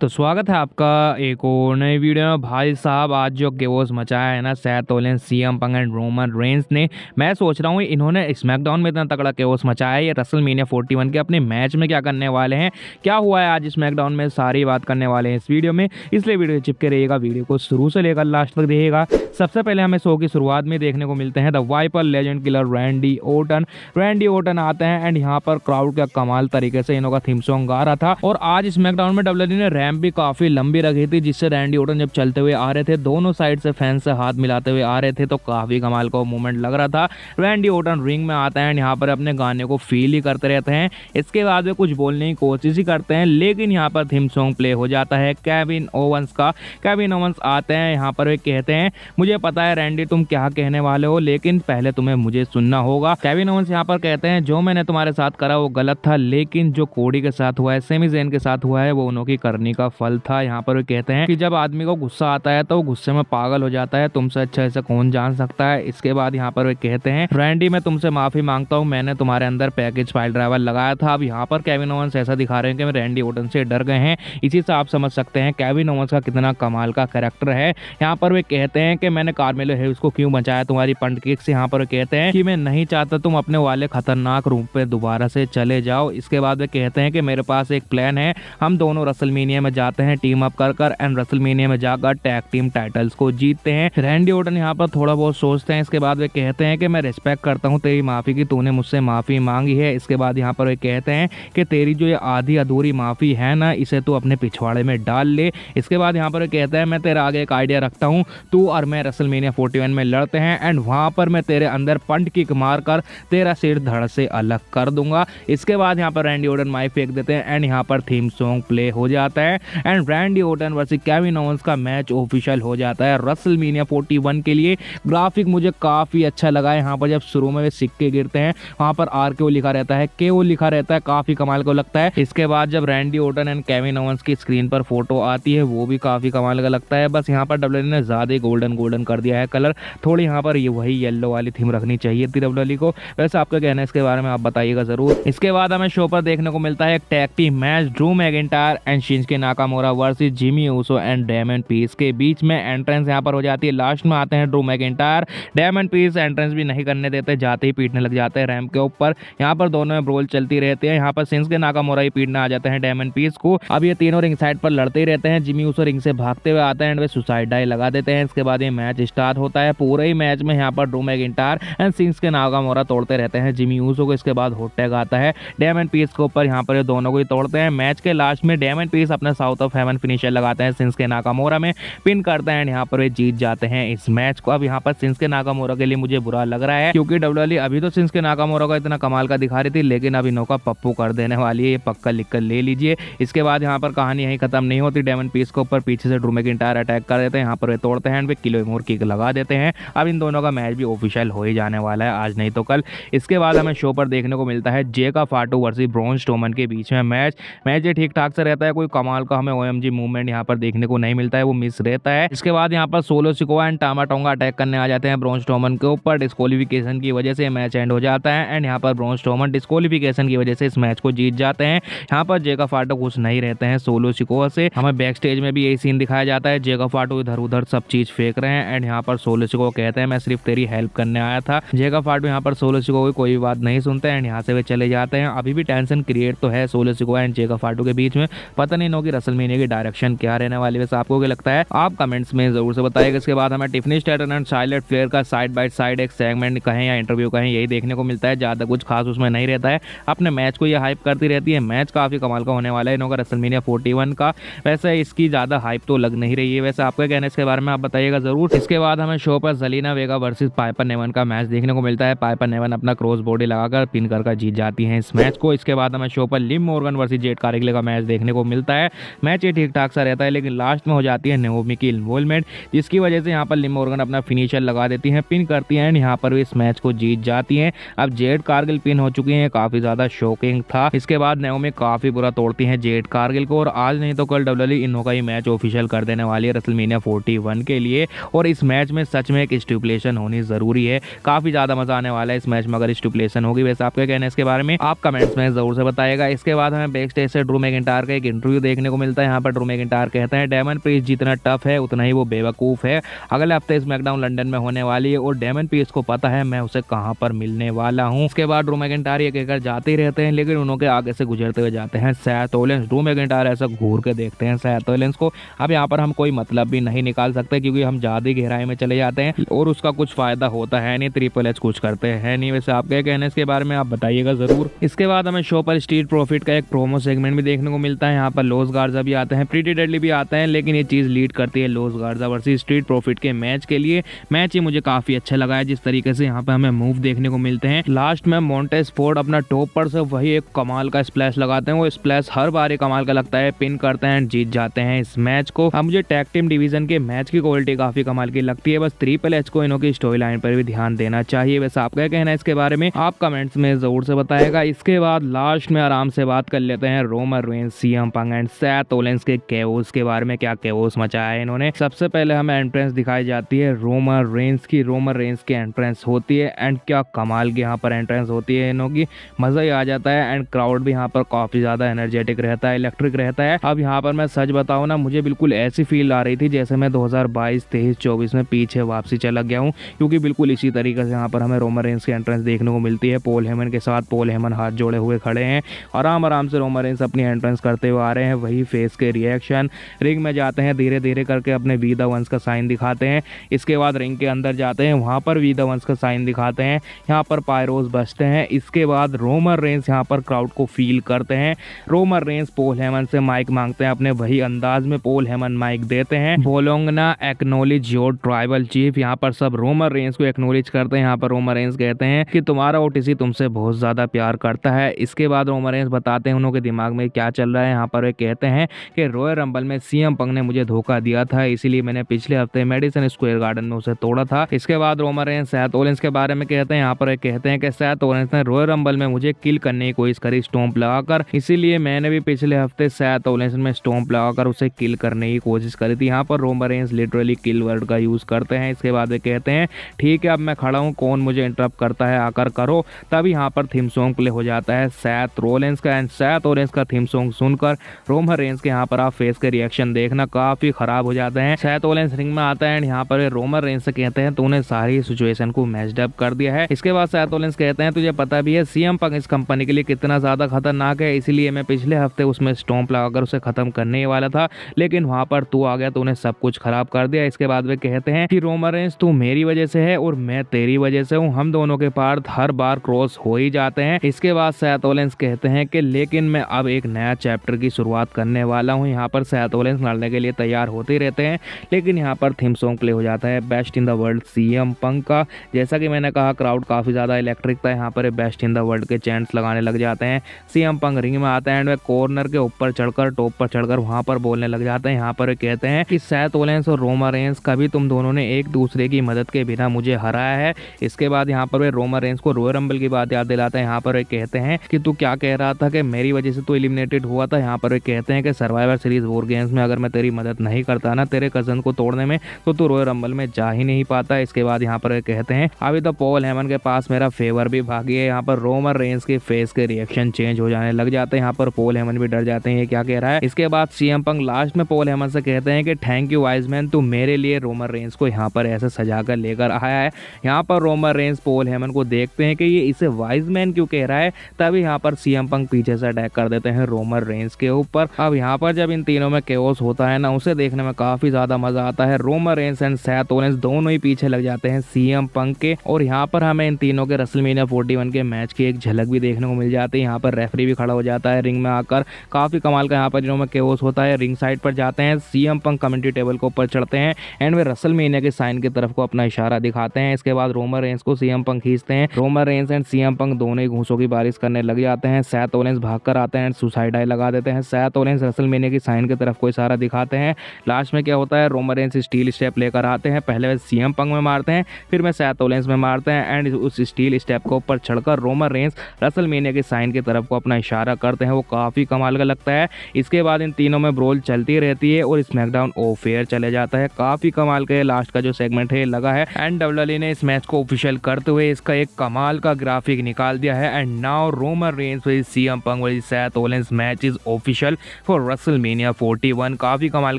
तो स्वागत है आपका एक और नई वीडियो में। भाई साहब आज जो केओस मचाया है ना Seth Rollins, CM Punk and Roman Reigns ने, मैं सोच रहा हूँ इन्होंने स्मैकडाउन में इतना तगड़ा केओस मचाया है, ये रेसलमेनिया 41 के अपने मैच में क्या करने वाले हैं, क्या हुआ है आज स्मैकडाउन में, सारी बात करने वाले हैं इस वीडियो में। इसलिए वीडियो चिपके रहिएगा, वीडियो को शुरू से लेकर लास्ट तक देखिएगा। सबसे पहले हमें शो की शुरुआत में देखने को मिलते हैं the Viper legend killer Randy Orton आते हैं एंड यहाँ पर क्राउड का कमाल तरीके से इनका थीम सॉन्ग गा रहा था। और आज स्मैकडाउन में डब्ल्यूडब्ल्यूई ने रैंप भी काफी लंबी रखी थी, जिससे रैंडी ओर्टन जब चलते हुए आ रहे थे दोनों साइड से फैंस से हाथ मिलाते हुए आ रहे थे, तो काफी कमाल का मूवमेंट लग रहा था। रैंडी ओर्टन रिंग में आते हैं, यहाँ पर अपने गाने को फील ही करते रहते हैं। इसके बाद वे कुछ बोलने की कोशिश ही करते हैं, लेकिन यहाँ पर थीम सॉन्ग प्ले हो जाता है केविन ओवंस का। केविन ओवंस आते हैं, यहाँ पर वे कहते हैं मुझे पता है रैंडी तुम क्या कहने वाले हो, लेकिन पहले तुम्हें मुझे सुनना होगा। केविन ओवंस यहाँ पर कहते हैं जो मैंने तुम्हारे साथ करा वो गलत था, लेकिन जो कोडी के साथ हुआ है, सेमी ज़ेन के साथ हुआ है, वो उनकी करनी का फल था। यहाँ पर वे कहते हैं कि जब आदमी को गुस्सा आता है तो वो गुस्से में पागल हो जाता है, तुमसे अच्छा ऐसा कौन जान सकता है। इसके बाद यहाँ पर वे कहते हैं रैंडी मैं तुमसे माफी मांगता हूँ, मैंने तुम्हारे अंदर पैकेज फाइल ड्राइवर लगाया था। अब यहाँ पर केविन ओवंस ऐसा दिखा रहे हैं कि रैंडी ओर्टन से डर गए हैं। इसी से आप समझ सकते हैं केविन ओवंस का कितना कमाल का कैरेक्टर है। यहाँ पर वे कहते हैं कि मैंने कार्मेलो हेयस को क्यों बचाया तुम्हारी पंट किक से। यहाँ पर वे कहते हैं कि मैं नहीं चाहता तुम अपने वाले खतरनाक रूप पे दोबारा से चले जाओ। इसके बाद वे कहते हैं कि मेरे पास एक प्लान है, हम दोनों रेसलमेनिया में जाते हैं टीम अप कर एंड रेसलमेनिया में जाकर टैग टीम टाइटल्स को जीतते हैं। रैंडी ओर्टन यहाँ पर थोड़ा बहुत सोचते हैं। इसके बाद वे कहते हैं कि मैं रिस्पेक्ट करता हूँ तेरी माफी की, तूने मुझसे माफी मांगी है। इसके बाद यहाँ पर वे कहते हैं कि तेरी जो ये आधी अधूरी माफी है ना, इसे तू अपने पिछवाड़े में डाल ले। इसके बाद यहाँ पर वे कहते हैं मैं तेरा आगे एक आइडिया रखता हूँ, तू और मैं रेसलमेनिया 41 में लड़ते हैं एंड वहां पर मैं तेरे अंदर पंट किक मार कर तेरा सिर धड़ से अलग कर दूंगा। इसके बाद यहाँ पर रैंडी ओर्टन माइक फेंक देते हैं एंड यहाँ पर थीम सॉन्ग प्ले हो जाता है and Randy Orton versus Kevin Owens का मैच ऑफिशियल हो जाता है रेसलमेनिया 41 के लिए। ग्राफिक मुझे काफी अच्छा लगा है। यहाँ पर जब शुरू में वे सिक्के गिरते हैं वहां पर RKO लिखा रहता है, KO लिखा रहता है, काफी कमाल को लगता है। इसके बाद जब Randy Orton and Kevin Owens की स्क्रीन पर फोटो आती है वो भी काफी कमाल का लगता है। बस यहाँ पर डब्ल्यूडब्ल्यूई ने ज्यादा गोल्डन कर दिया है कलर, थोड़ी यहाँ पर ये वही येलो वाली थीम रखनी चाहिए थी डब्ल्यूडब्ल्यूई को। वैसे आपका कहना है इसके बारे में आप बताइएगा जरूर। इसके बाद हमें शो पर देखने को मिलता है एक tag team match, Drew McIntyre and Shinsuke Nakamura versus Jimmy Uso and Damian Priest के बीच में। एंट्रेंस यहाँ पर हो जाती है, लास्ट में आते हैं Drew McIntyre. Damian Priest entrance भी नहीं करने देते, जाते ही पीटने लग जाते हैं रैंप के ऊपर। यहाँ पर दोनों में ब्रोल चलती रहती है। यहाँ पर शिंजुके नाकामुरा ही पीटने आ जाते हैं डेमन पीस को। अब ये तीनों रिंग साइड पर लड़ते ही रहते हैं। जिमी ऊसो रिंग से भागते हुए आते हैं एंड वे सुसाइड डाई लगा देते हैं। इसके बाद ये मैच स्टार्ट होता है। पूरे ही मैच में यहाँ पर Drew McIntyre and Shinsuke Nakamura तोड़ते रहते हैं जिमी ऊसो को। इसके बाद हॉट टैग आता है डेमन पीस के ऊपर, यहाँ पर ये दोनों को ही तोड़ते हैं। मैच के लास्ट में डेमन पीस अपना साउथ ऑफ हेवन फिनिशर लगाते हैं शिंजुके नाकामुरा में, पिन करते हैं एंड यहाँ पर वे जीत जाते हैं इस मैच को। अब यहाँ पर शिंजुके नाकामुरा के लिए मुझे बुरा लग रहा है, क्योंकि डब्ल्यूडब्ल्यूई अभी तो शिंजुके नाकामुरा का इतना कमाल का दिखा रही थी, लेकिन अब इनों का पप्पू कर देने वाली है, ये पक्का लिख कर ले लीजिए। इसके बाद यहाँ पर कहानी यहीं खत्म नहीं होती। डेमन पीस के ऊपर पीछे से ड्रू मैकिंटायर अटैक कर देते हैं, यहाँ पर वे तोड़ते हैं एंड वे क्लेमोर किक लगा देते हैं। अब इन दोनों का मैच भी ऑफिशियल हो ही जाने वाला है, आज नहीं तो कल। इसके बाद हमें शो पर देखने को मिलता है जेका फाटू वर्सेस ब्रॉन स्ट्रोमन के बीच में मैच ये ठीक ठाक से रहता है, कोई कमाल का हमें OMG मूवमेंट यहाँ पर देखने को नहीं मिलता है, वो मिस रहता है। इसके बाद यहाँ पर solo Sikoa and टामा tonga attack करने आ जाते हैं ब्रॉन स्ट्रोमन के ऊपर। डिस्क्वालिफिकेशन की वजह से मैच एंड हो जाता है एंड यहाँ पर ब्रॉन स्ट्रोमन डिस्क्वालिफिकेशन की वजह से इस मैच को जीत जाते हैं। यहाँ पर जेका फाटू खुश नहीं रहते हैं सोलो सिकोआ से। हमें बैक स्टेज में भी यही सीन दिखाया जाता है, जेका फाटू इधर उधर सब चीज फेंक रहे हैं एंड यहाँ पर सोलो सिकोआ कहते हैं मैं सिर्फ तेरी हेल्प करने आया था। जेका फाटू यहाँ पर सोलो सिकोआ की कोई बात नहीं सुनते हैं, यहाँ से वे चले जाते हैं। अभी भी टेंशन क्रिएट तो है सोलो सिकोआ एंड जेका फाटू के बीच में, पता नहीं इनकी रेसलमेनिया की डायरेक्शन क्या रहने वाली है। वैसे आपको क्या लगता है आप कमेंट्स में जरूर से बताइएगा। इसके बाद हमें Tiffany Stratton and Charlotte Flair का साइड बाय साइड एक सेगमेंट कहें या इंटरव्यू कहें, यही देखने को मिलता है। ज्यादा कुछ खास उसमें नहीं रहता है, अपने मैच को ये हाइप करती रहती है। मैच काफी कमाल का होने वाला है इनका रेसलमेनिया 41 का। वैसे इसकी ज्यादा हाइप तो लग नहीं रही है, वैसे आपका कहना है इसके बारे में आप बताइएगा जरूर। इसके बाद हमें शो पर ज़ेलिना वेगा वर्सेस पाइपर नेवन का मैच देखने को मिलता है। पाइपर नेवन अपना क्रॉस बॉडी लगाकर पिन कर जीत जाती है इस मैच को। इसके बाद हमें शो पर Liv Morgan versus Z Kargil का मैच देखने को मिलता है। मैच ये ठीक ठाक सा रहता है, लेकिन लास्ट में हो जाती है नाओमी की इन्वॉल्वमेंट, जिसकी वजह से यहाँ पर लिव मॉर्गन अपना फिनिशर लगा देती है, पिन करती है एंड यहाँ पर इस मैच को जीत जाती है। अब जेड कार्गिल पिन हो चुकी है, काफी ज्यादा शॉकिंग था। इसके बाद नाओमी काफी बुरा तोड़ती है जेड कार्गिल को और आज नहीं तो कल डब्ल्यूडब्ल्यूई इनों का ही मैच ऑफिशियल कर देने वाली है रेसलमेनिया 41 के लिए। और इस मैच में सच में एक स्टिपुलेशन होनी जरूरी है, काफी ज्यादा मजा आने वाला है इस मैच में अगर स्टिपुलेशन होगी। वैसे आपका कहना है इसके बारे में आप कमेंट्स में जरूर से बताइएगा। इसके बाद हमें बैक स्टेज से ड्रू मैकिंटायर का एक इंटरव्यू देखने को को मिलता है। यहाँ पर ड्रू मैकिंटायर कहते हैं डेमन प्रीस्ट जितना टफ है उतना ही वो बेवकूफ़ है। अगले हफ्ते स्मैकडाउन लंदन में होने वाली है और डेमन प्रीस्ट को पता है मैं उसे कहाँ पर मिलने वाला हूँ। उसके बाद ड्रू मैकिंटायर ये कहकर जाते ही रहते हैं, लेकिन उनके आगे से गुजरते हुए जाते हैं सेथ रोलिंस। ड्रू मैकिंटायर ऐसा घूर के देखते हैं सेथ रोलिंस को। अब यहाँ पर हम कोई मतलब भी नहीं निकाल सकते क्योंकि हम ज्यादा गहराई में चले जाते हैं और उसका कुछ फायदा होता है नहीं। ट्रिपल एच कुछ करते हैं नहीं। वैसे आप क्या कहना है इसके बारे में, आप बताइएगा जरूर। इसके बाद हमें शो पर स्ट्रीट प्रॉफिट का एक प्रोमो सेगमेंट भी देखने को मिलता है। यहाँ पर लॉस गार्जा भी आते हैं, प्रीटी डेडली भी आते हैं, लेकिन ये चीज लीड करती है लॉस गार्जा वर्सेस स्ट्रीट प्रॉफिट के मैच के लिए। मैच ये मुझे काफी अच्छा लगा है जिस तरीके से यहाँ पे हमें मूव देखने को मिलते हैं। लास्ट में मोंटेज फोर्ड अपना टॉप पर से वही एक कमाल का स्प्लैश लगाते हैं। वो स्प्लैश हर बार कमाल का लगता है, पिन करते हैं, जीत जाते हैं इस मैच को। अब मुझे टैग टीम डिवीजन के मैच की क्वालिटी काफी कमाल की लगती है। बस ट्रिपल एच को इनों की स्टोरी लाइन पर भी ध्यान देना चाहिए। वैसे आप क्या कहना है इसके बारे में, आप कमेंट्स में जरूर से बताएगा। इसके बाद लास्ट में आराम से बात कर लेते हैं रोमन रेंस, सीएम पंग एंड सेथ रोलिंस के केओस के बारे में। क्या केओस मचाया है इन्होंने। सबसे पहले हमें एंट्रेंस दिखाई जाती है रोमन रेंस की। रोमन रेंस की एंट्रेंस होती है एंड क्या कमाल की यहाँ पर एंट्रेंस होती है इनों की, मजा ही आ जाता है। एंड क्राउड भी यहाँ पर काफी ज्यादा एनर्जेटिक रहता है, इलेक्ट्रिक रहता है। अब यहाँ पर मैं सच बताऊँ ना, मुझे बिल्कुल ऐसी फील आ रही थी जैसे मैं 2022, 23, 24 में पीछे वापसी चला गया हूँ, क्योंकि बिल्कुल इसी तरीके से यहाँ पर हमें रोमन रेंस की एंट्रेंस देखने को मिलती है। पॉल हेमन के साथ पॉल हेमन हाथ जोड़े हुए खड़े हैं, आराम से रोमन रेंस अपनी एंट्रेंस करते हुए आ रहे हैं। वही फेस के रिएक्शन, रिंग में जाते हैं, धीरे धीरे करके अपने वी द वंस का साइन दिखाते हैं। इसके बाद रिंग के अंदर जाते हैं, वहाँ पर वी द वंस का साइन दिखाते हैं। यहाँ पर पायरोस बजते हैं। इसके बाद रोमन रेंस यहाँ पर क्राउड को फील करते हैं। रोमन रेंस पॉल हेमन से माइक मांगते हैं, अपने वही अंदाज में पॉल हेमन माइक देते हैं। बोलोंगना एक्नॉलेज योर ट्राइबल चीफ। यहाँ पर सब रोमन रेंस को एक्नॉलेज करते हैं। यहाँ पर रोमन रेंस कहते हैं कि तुम्हारा ओटीसी तुमसे बहुत ज्यादा प्यार करता है। इसके बाद रोमन रेंस बताते हैं उनके दिमाग में क्या चल रहा है। यहाँ पर वे कहते हैं कि रॉयल रंबल में सीएम पंग ने मुझे धोखा दिया था, इसीलिए मैंने पिछले हफ्ते मेडिसन स्क्वायर गार्डन में उसे तोड़ा था। इसके बाद रोमन रेंस सेथ रोलिंस के बारे में कहते हैं। यहाँ पर कहते हैं कि सेथ रोलिंस ने रॉयल रंबल में मुझे किल करने की कोशिश करी स्टॉम्प लगाकर, इसीलिए मैंने भी पिछले हफ्ते सेथ रोलिंस में स्टॉम्प लगाकर उसे किल करने की कोशिश करी थी। यहाँ पर रोमन रेंस लिटरली किल वर्ड का यूज करते हैं। इसके बाद वे कहते हैं ठीक है अब मैं खड़ा हूँ, कौन मुझे इंटरप्ट करता है, आकर करो। तब यहाँ पर थीम सॉन्ग प्ले हो जाता है सेथ रोलिंस का। एंड सेथ रोलिंस का थीम सॉन्ग सुनकर रोमन रेंस के यहाँ पर आप फेस के रिएक्शन देखना काफी खराब हो जाते हैं। सेथ रोलिंस रिंग में आता है एंड यहाँ पर रोमन रेंस से कहते हैं तूने सारी सिचुएशन को मैच्ड अप कर दिया है। इसके बाद सेथ रोलिंस कहते हैं तुझे पता भी है सीएम पंग इस कंपनी के लिए कितना ज्यादा खतरनाक है, इसीलिए मैं पिछले हफ्ते उसमें स्टॉम्प लगाकर उसे खत्म करने ही वाला था, लेकिन वहां पर तू आ गया, तूने सब कुछ खराब कर दिया। इसके बाद वे कहते हैं कि रोमन रेंस तू मेरी वजह से है और मैं तेरी वजह से हूँ, हम दोनों के पार्ट हर बार क्रॉस हो ही जाते हैं। इसके बाद सेथ रोलिंस कहते हैं कि लेकिन मैं अब एक नया चैप्टर की शुरुआत करने वाला हूँ। यहाँ पर सेथ रोलिंस लड़ने के लिए तैयार होते रहते हैं, लेकिन यहाँ पर थीम सॉन्ग प्ले हो जाता है best in the world CM पंग का। जैसा कि मैंने कहा क्राउड काफी ज्यादा इलेक्ट्रिक था, यहाँ पर बेस्ट इन द वर्ल्ड के चैंट्स लगाने लग जाते हैं। सीएम पंग रिंग में आता है एंड वे कॉर्नर के ऊपर चढ़कर टॉप पर चढ़कर वहां पर बोलने लग जाते हैं। यहाँ पर कहते हैं कि सेथ रोलिंस और रोमन रेंस कभी तुम दोनों ने एक दूसरे की मदद के बिना मुझे हराया है। इसके बाद यहाँ पर वे रोमन रेंस को रॉयल रंबल की बात याद दिलाते हैं। यहाँ पर वे कहते हैं कि तू क्या कह रहा था कि मेरी वजह से तू एलिमिनेटेड हुआ था। यहाँ पर वे कहते हैं कि सर्वाइवर सीरीज वॉर गेम्स में अगर मैं तेरी मदद नहीं करता ना तेरे कजन को तोड़ने में, तो तू रॉयल रंबल में जा ही नहीं पाता। इसके बाद यहाँ पर वे कहते हैं अभी तो पॉल हेमन के पास मेरा फेवर भी भागी है। यहाँ पर रोमन रेंस के फेस के रिएक्शन चेंज हो जाने लग जाते हैं। यहाँ पर पॉल हेमन भी डर जाते हैं ये क्या कह रहा है। इसके बाद सीएम पंग लास्ट में पॉल हेमन से कहते हैं कि थैंक यू वाइज मैन, तू मेरे लिए रोमन रेंस को यहाँ पर ऐसे सजा कर लेकर आया है। यहाँ पर रोमन रेंस पॉल हेमन को देखते हैं कि ये इसे वाइज मैन क्यों कह रहा है, तभी यहाँ पर सीएम पंग पीछे से अटैक कर देते हैं रोमन रेंस के ऊपर। अब यहाँ पर जब इन तीनों में केओस होता है ना, उसे देखने में काफी ज्यादा मजा आता है। Roman Reigns and Seth Rollins दोनों ही पीछे लग जाते हैं सीएम पंग के, और यहाँ पर हमें इन तीनों के रेसलमेनिया 41 के मैच की एक झलक भी देखने को मिल जाती है। यहाँ पर रेफरी भी खड़ा हो जाता है रिंग में आकर, काफी कमाल का यहाँ पर इनों में केओस होता है। रिंग साइड पर जाते हैं, सीएम पंग कमेंट्री टेबल के ऊपर चढ़ते हैं एंड वे रेसलमेनिया के साइन की तरफ को अपना इशारा दिखाते हैं। इसके बाद रोमन रेंस को सीएम पंग खींचते हैं। रोमन रेंस एंड सीएम पंग दोनों ही घूंसों की बारिश करने लग जाते हैं। सेथ रोलिंस भागकर आते हैं, सुसाइड आई लगा देते हैं। सेथ रोलिंस रेसलमेनिया की साइन की तरफ को इशारा दिखाते हैं। लास्ट में क्या होता है, रोमन रेंस स्टील स्टेप लेकर आते हैं। पहले वे सीएम पंग में मारते हैं, फिर में सेथ रोलिंस में मारते हैं एंड उस स्टील स्टेप के ऊपर चढ़कर रोमन रेंस रेसलमेनिया की साइन की तरफ को अपना इशारा करते हैं। वो काफी कमाल का लगता है। इसके बाद इन तीनों में ब्रोल चलती रहती है और स्मैकडाउन ऑफ एयर चले जाता है। काफी कमाल का लास्ट का जो सेगमेंट है लगा है एंड डब्ल्यूडब्ल्यूई ने इस मैच को ऑफिशियल करते हुए इसका एक कमाल का ग्राफिक निकाल दिया है। And now Roman Reigns versus CM Punk versus Seth Rollins match is official. For WrestleMania 41। काफ़ी कमाल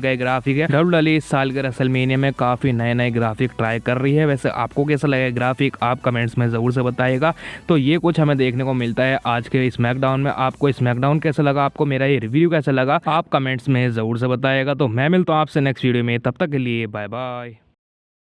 का ग्राफिक है। WWE इस साल के रेसलमेनिया में काफ़ी नए ग्राफिक ट्राई कर रही है। वैसे आपको कैसा लगा ग्राफिक, आप कमेंट्स में ज़रूर से बताइएगा। तो ये कुछ हमें देखने को मिलता है आज के स्मैकडाउन में। आपको स्मैकडाउन कैसा लगा, आपको मेरा ये रिव्यू कैसा लगा, आप कमेंट्स में ज़रूर से बताइएगा। तो मैं मिलता हूँ आपसे नेक्स्ट वीडियो में, तब तक के लिए बाय बाय।